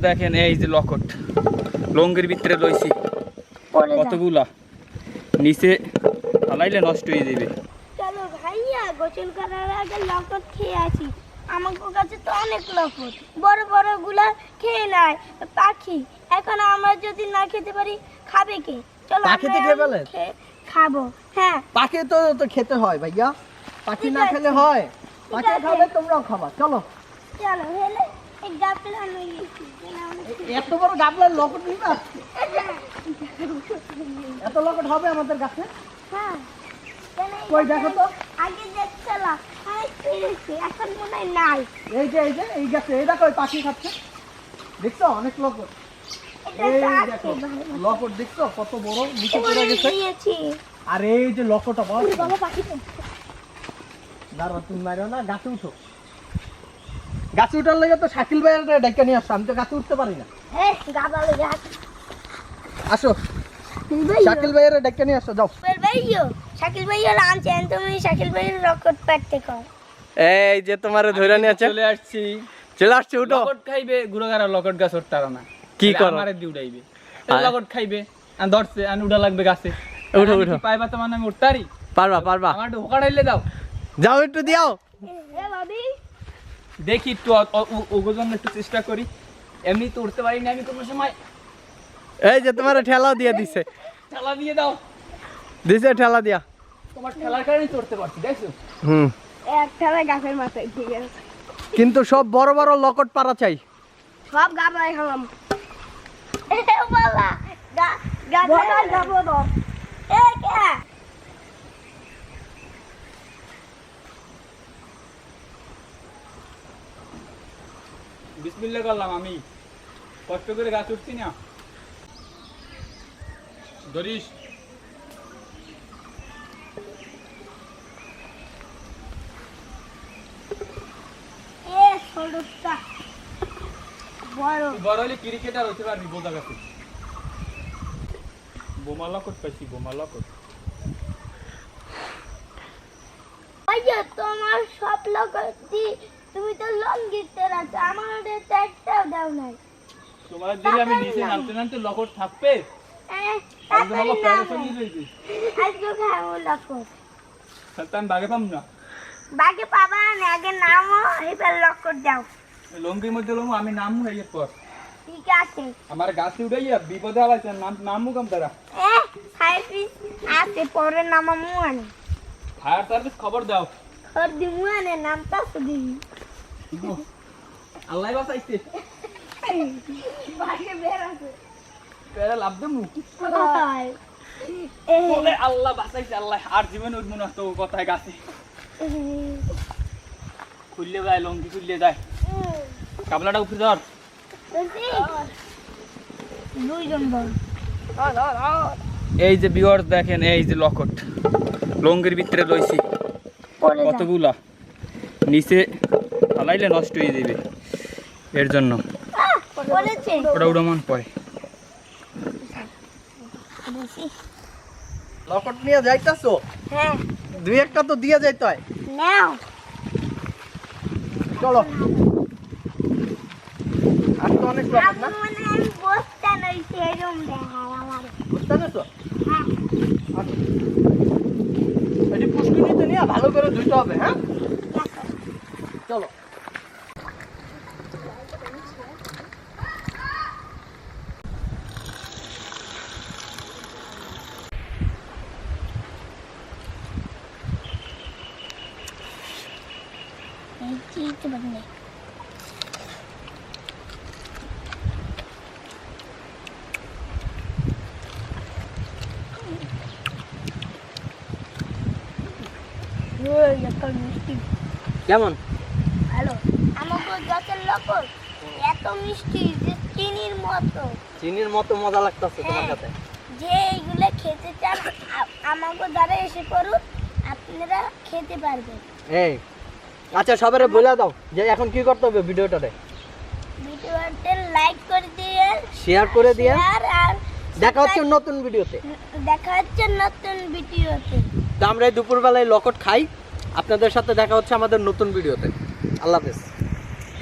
দেখেন এই যে লকট লঙ্গের ভিতরে লইছি কতগুলা নিচে ফালাইলে নষ্ট হয়ে যাবে। চলো ভাইয়া গোসল করার আগে লকট খেয়ে আসি। আমার কাছে তো অনেক লকট, বড় বড় গুলা খেয়ে নেয় পাখি। এখন আমরা যদি না খেতে পারি খাবে কে? চলো পাখি তো খেয়ে ফেলে। খাবো। হ্যাঁ পাখি তো খেতে হয় ভাইয়া, পাখি না খেলে হয়? পাখি খাবে তোমরাও খাবা। চলো চলো হেলে এই গাবলা নিয়ে গেছি। এত বড় গাবলার লকট নিবা? এত লকট হবে আমাদের কাছে? হ্যাঁ কই দেখো তো। আগে দেখছিলাম এখন মনে হয় নাই। এই যে এই গাছে এই দেখো পাখি খাচ্ছে, দেখছো? অনেক লকট। এই দেখো লকট দেখছো কত বড়, নিচে পড়ে গেছে। আর এই যে লকট আবার বাবা পাখি তো দাঁড়া, তুমি মারো না, গাছে উঠো। গাছে উঠার লেগে তো শাকিল ভাইয়ের ডাইকা নিয়ে আসো, আমি তো গাছে উঠতে পারি না। গাবালে গাছ আসো শাকিল ভাইয়ের ডাইকা নিয়ে আসো, যাও। ভাইও শাকিল ভাইও আনছেন, তুমি শাকিল ভাইয়ের রকট প্যাকতে কর। এই যে তোমারে ধরে নিয়ে আছে, চলে আসছি। উঠো। লকট খাইবে গুড়াগাড়া লকট গাছ উঠতার না কি করো? আমারে দি উড়াইবে লকট খাইবে আর ধরছে আর উড়া লাগবে গাছে। উঠো পাইবা তো মানে আমি উঠতারি পারবা আমার একটু হোকাড়াইলে দাও। যাও একটু দিও। এ ভাবি দেখি একটু ওগোজন একটু চেষ্টা করি, এমনি তো উঠতে পারি না আমি কোনো সময়। এই যে তোমার ঠেলাও দিয়ে দিছে, ঠেলা দিয়ে দাও। ঠেলা দিয়া। তোমার ঠেলার কারণে চড়তে পারছি, দেখছো? একটা গাছের মাথায় ঠিক আছে, কিন্তু সব বড় বড় লকট পারা চাই। সব গাবাই খালাম। এ বাবা গাবাই গাবো দাও। এ কে বিসমিল্লাহ করলাম, আমি কষ্ট করে গাছ উঠছি না। ধরিস এ ছোটটা বড় হলে ক্রিকেটার হতে পারবি বোঝা গেছে। বোমা লকট পাইছি, বোমা লকট। ভাইয়া তোমার সব লকট দি তুমি তো লং গিরতে রাখছো, আমার একটাও দাও নাই। তোমার দিলে আমি নিচে নামতে নামতে লকট থাকবে। একদম আমার প্যারে সঙ্গে রয়েছে। আজকে খাবো লকট। তাহলে আমি বাগে পাম না। বাকি পাবা না, আগে নামো এবার লকট দাও। লঙ্গির মধ্যে লঙ্গ আমি নামু এর পর। ঠিক আছে। আমার গাছে উঠাইয়া বিপদে আলাইছে, নামু কাম তারা। ফায়ার পিস আছে পরে নামামু আনে। ফায়ার সার্ভিস খবর দাও। ওর দিমু আনে নামটা শুধু। আল্লাহ বাঁচাইছে। বাকি বের আছে। প্যারে লাভ দেমু। হায় বলে আল্লাহ বাঁচাইছে, আল্লাহ আর জীবন উঠবো না তো কথায় গাছে। খুললে যায় লঙ্গি খুললে যায়। কাবলাটা উঠে ধর। দুইজন বল। এই যে ভিউয়ার্স দেখেন এই যে লকট লঙ্গের ভিতরে লইছি কতগুলা, নিচে ফালাইলে নষ্ট হয়ে যাবে, এর জন্য ওটা উড়মান পরে। লকট নিয়ে যাইতাছো? হ্যাঁ দুই একটা তো দিয়ে যাইতে হয়। নাও চলো। আর তো অনেক লকট না? মানে আমি বসতে নাই সেরকম দেখায় আমার। বুঝতে পেরেছো? হ্যাঁ এটি পুষ্কুনিতে নিয়ে ভালো করে ধুইতে হবে। হ্যাঁ চলো। এই চিজ বদলে কেমন? ভালো। আমাকে গাছের লকট এত মিষ্টি যে চিনির মতো। চিনির মতো মজা লাগতেছে তোমার হ্যাঁ। কাছে? যে এইগুলো খেতে চান আমাকে দ্বারা এসে করুন, আপনারা খেতে পারবেন। এই আচ্ছা সবারে বলে দাও যে এখন কি করতে হবে ভিডিওটাতে। ভিডিওতে লাইক করে দিয়ে, শেয়ার করে দিয়ে, আর দেখা হচ্ছে নতুন ভিডিওতে। দেখা হচ্ছে নতুন ভিডিওতে। তো আমরা এই দুপুরবেলায় লকট খাই। আপনাদের সাথে দেখা হচ্ছে আমাদের নতুন ভিডিওতে। আল্লাহ হাফেজ।